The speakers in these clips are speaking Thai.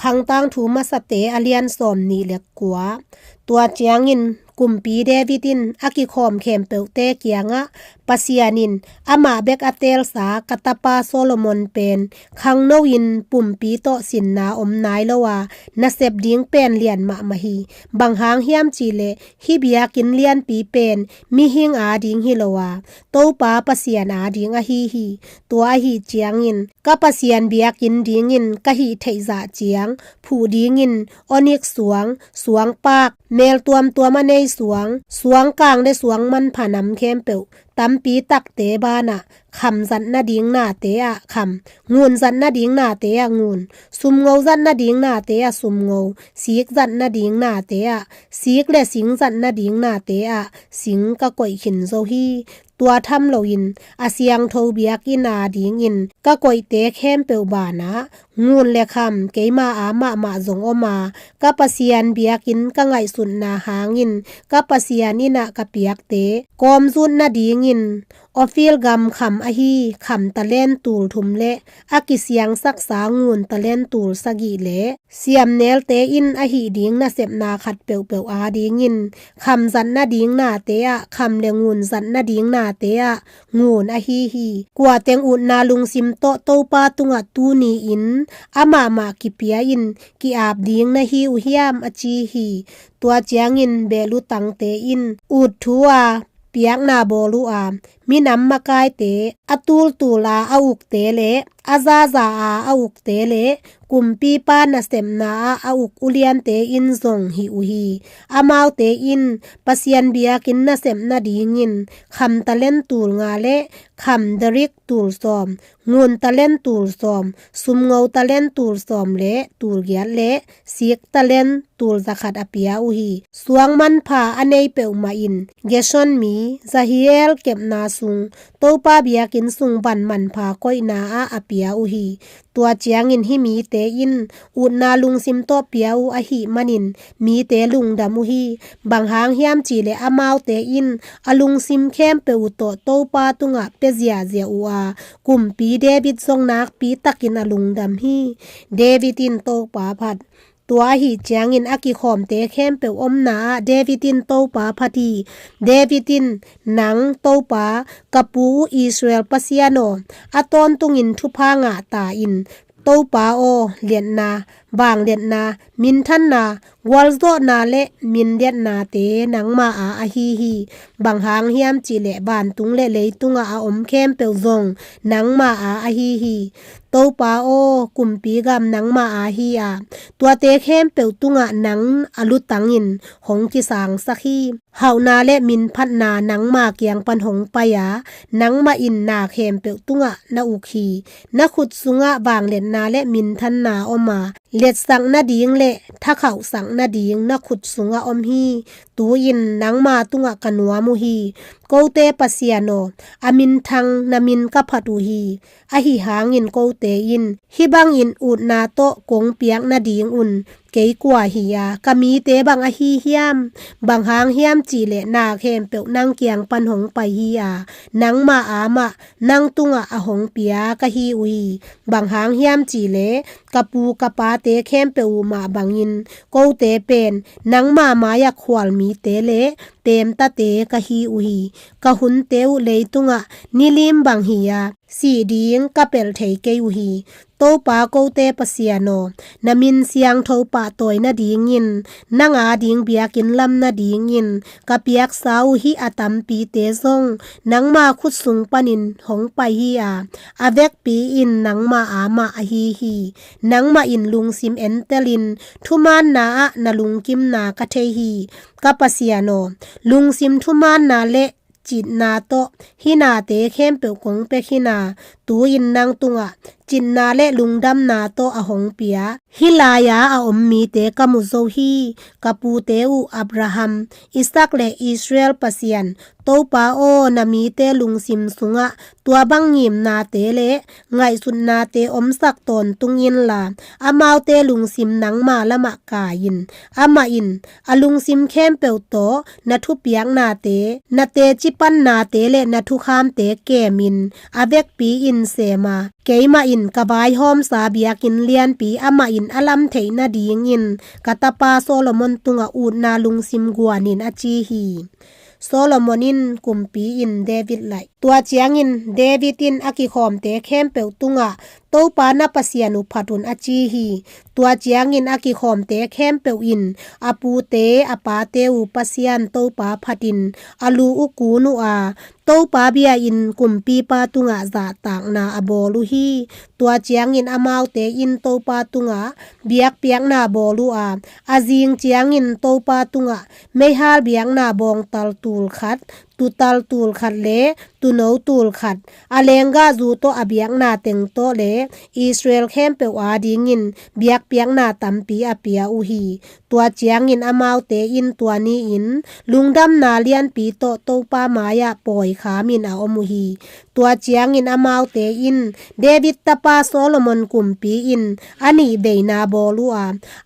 ขังตังถูมาสเตอเลียนสอมนี่เล็กกว่าตัวเจียงินกุมปีเดวิดินอากิคอมเข้มเปวเตเกียงะปัสยานินอามาเบกอเตลสากตปาโซโลมอนเป็นขังโนวินปุ่มปีโตสินนาอมนายละวานาเซบดิงเป็นเลียนมามาฮีบางหางเฮียมจีเลฮิเบียกินเลียนปีเป็นมีหิงอาดิงฮิละวาโตปาปัสยานาดิงอะฮีตัวอะฮีเจียงินกะปัสยานเบียกินดิงินกะฮีไทซาเจียงผู้ดิงินออนิกสวงปากเมลตัวมาในสวงกลางได้สวงมันผานำเข้มเปียวตำปีตักเตบานะคำสันนาดิงนาเตะคำงูนสันนาดิงนาเตะงูนสุมเงาสันนาดิงนาเตะสุมเงาสีกสันนาดิงนาเตะสีกและสิงสันนาดิงนาเตะสิงกะก่อยขินโซฮีตัวทำโลอินอาเซียงโทเบียกินาดิงอินกะก่อยเตะเข้มเปียวบานะงูนและคำเกมาอามาจงอมากะปะเซียนเบียกินกะไงสุนนาหางินกะปะเซียนินะกะเปียกเตกอมซุนนาดิงอินออฟิลกำคำอะฮีคำตะเล่นตูลทุมเละอากิเสียงสักษางูนตะเล่นตูลสกีเละเสียมเนลเตอินอะฮีดิงนาเสบนาขัดเปียวอาดิงินคำสันนาดิงนาเตะคำเลงูนสันนาดิงนาเตะงูนอะฮีกว่าเตงอุนนาลุงซิมโตโตปาตุงะตูนีอินอามากิเปียอินกิอาบดิงนาฮีอุฮิยามอจีฮีตัวเจียงินเบลุตังเตอินอุดทัวเปียกนาโบลูอามมีน้ำมากายเตอตูลตูลาอาอุกเตเลอาซาอาอุกเตเลกุมปีปานาเซมนาอาอุกอุเลียนเตอินซงฮิอุฮีอามาวเตอินปัสยันเบียกินนาเซมนาดีงินคำตะเล่นตูลงาเลคำดริกตูลซอมงูนตะเล่นตูลซอมสุมเงาตะเล่นตูลซอมเลตูลเกียเลสีกตะเล่นตูลสะขัดอเปียอุฮีสวงมันผาอเนยเปวมาอินเกชอนมีซาฮิเอลเก็บนาซุงโตปาเบียกินซุงบันมันผาก้อยนาอเปียอุฮีตัวเจียงอินฮิมีเตอินอุดนาลุงซิมโตเปียอุอหิมันินมีเตลุงดามุฮีบางหางเฮียมจีเลอมาวเตอินอลุงซิมเข้มเปอุโตโตปาตุงะเปเซียเซียอัวกุมปีเดวิดทรงนักปีตักินอลุงดำฮีเดวิดินโตปาพัดตัวหีเจียงอินอากิคอมเตเข้มเปวอมนาเดวิดินโตปาพอดีเดวิดินหนังโตปากะปูอิสราเอลปัสยาโนอะตอนตุงินทุพางะตาอินโตปาโอเลียนนาบางเลียนนามินทันนาวอลโซนาเลมินเลียนนาเตนังมาอาฮีบางหางเฮียมจีเลบานตุงเลเลยตุงอาอมเข้มเปวซงนังมาอาฮีโตปาโอกุมปีกำนังมาอาฮีอาตัวเตเข้มเปวตุงะนังอลุตังอินหงกิสางสักฮีเฮานาเลมินพัดนานังมาเกียงปันหงปายานังมาอินนาเข้มเปวตุงะนาอุคีนาขุดสุงะบางเลียนนาเลมินทันนาอมาเล็ดสังนาดิงเลถ้าเขาสังนาดิงนักขุดสุงะอมฮีตูยินนังมาตุงะกันวามุฮีโกเตปัสยาโนอามินทังนามินกะพัดูฮีอะหิหางินโกเตยินฮิบังอินอุดนาโตกงเปียกนาดิงอุนเกยกว่าฮียากะมีเตบังอะฮีเฮียมบางหางเฮียมจีเลนาเข้มเปวนังเกียงปันหงไปฮียานังมาอามะนังตุงะอะหงเปียกะฮีอุยบางหางเฮียมจีเลกะปูกะปาเตเข้มเปวมาบางอินโกเตเป็นนังมายาควลมีเตเลเต็มตะเตกะฮีอุยกะหุนเตวเลยตุงะนิลิมบางฮียาสีดิงกะเปลเทเกอุฮีโตปาโกเตปเสียโนนามินเสียงโทปาตอยนาดิงยินนางอาดิงเบียกินลำนาดิงยินกะเปียกสาวฮีอาตัมปีเตซงนังมาคุดสุงปนินหงไปฮีอาอเวกปีอินนังมาอามาอฮีนังมาอินลุงซิมเอนเตลินทุมานนานาลุงกิมนากะเทฮีกะปเสียโนลุงซิมทุมานนาเลจิตนาโตหินาเตเข้มเปียวกงเปหินาตูยินนางตุงะจินนาเลลุงดำนาโตอหงเปียฮิลายาอมมีเตกะมุโซฮีกะปูเตอูอับราฮัมอิสักเลอิสราเอลปัสยันโตปาโอนามีเตลุงซิมสุงะตัวบังยิมนาเตเลไงสุนนาเตอมสักตนตุงยินลาอามาวเตลุงซิมนังมาละมะกายินอามาอินอลุงซิมเข้มเปียวโตนาทุเปียงนาเตนาเตจิปันนาเตเลนาทุคามเตเกมินอาเวกปีอิน in sema keima in kabai hom sa biakin lian pi ama in alam theina ding in katapa Solomon tunga ut na lungsim guanin achi hi Solomonin kumpi in David lai tua chiangin David in akikhom te khem pe tunga to pa na pasianu phatun achi hi tua chiangin akikhom te khem pe in apu te apa te u pasian to pa phatin alu uku nu a to pa bia in kumpi pa tunga za tak na abolu hi tua chiangin amau te in to pa tunga biak piak na bolu a azing chiangin to pa tunga mehal biak na bong tal tul khat tu tal tul khat le tu no tul khat alenga zu to abiak na teng to le Israel khem pe wa dingin biak piak na tampi apia u hi tua chiangin amau te in tua ni in lungdam na lian pi to pa maya poi khamin a omu hi tua chiangin amau te in David tapa Solomon kumpi in ani beina bolu a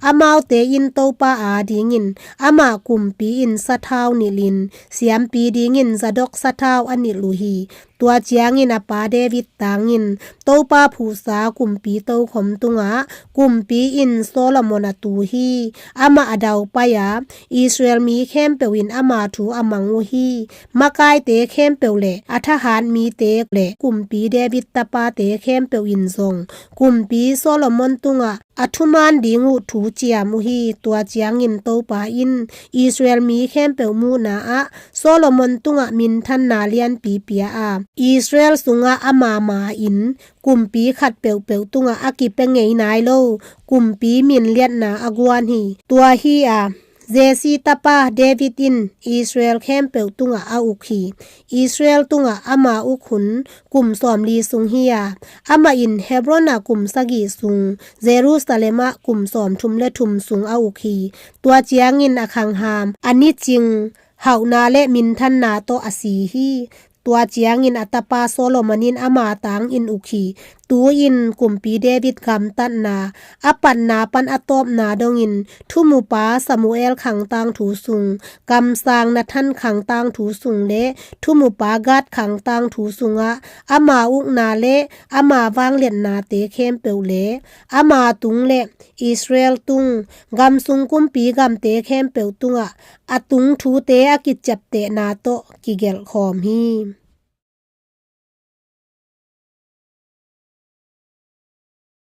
amau te in to pa a dingin ama kumpi in sathau ni lin siam pi dingin zadok sathau ani luhi tua chiangin apa David tangin to pa phu sa kumpi to khom tunga kumpi in Solomon atu hi ama adau pa ya Israel mi khem pewin ama thu amangu hi makai te khem pewle athahan mi te le kumpi David tapa te khem pewin zong kumpi Solomon tunga athuman dingu thu chiamu hi tua chiangin to pa in Israel mi khem pewmu na a Solomon tunga min than na lian pi pia a Israel sunga ama ma in kumpi khat peu tunga akipengei nai lo kumpi min liat na agwan hi tua hi a Jesi tapa David in Israel khem peu tunga a ukhi Israel tunga ama ukhun kum som li sung hiya ama in Hebrona kum sagi sung Jerusalema kum som thum le thum sung a ukhi tua chiangin akhang ham ani ching hauna le min than na to asi hi tua chiangin atapa Solomonin ama tang in ukhi tu in kumpi David kam tan na apan na pan atop na dongin thumu pa Samuel khang tang thu sung kam sang na than khang tang thu sung le thumu pa gat khang tang thu sunga ama uk na le ama wang len na te khem peu le ama tung le Israel tung gam sung kumpi gam te khem peu tunga atung thu te akit chap te na to kigel khom hi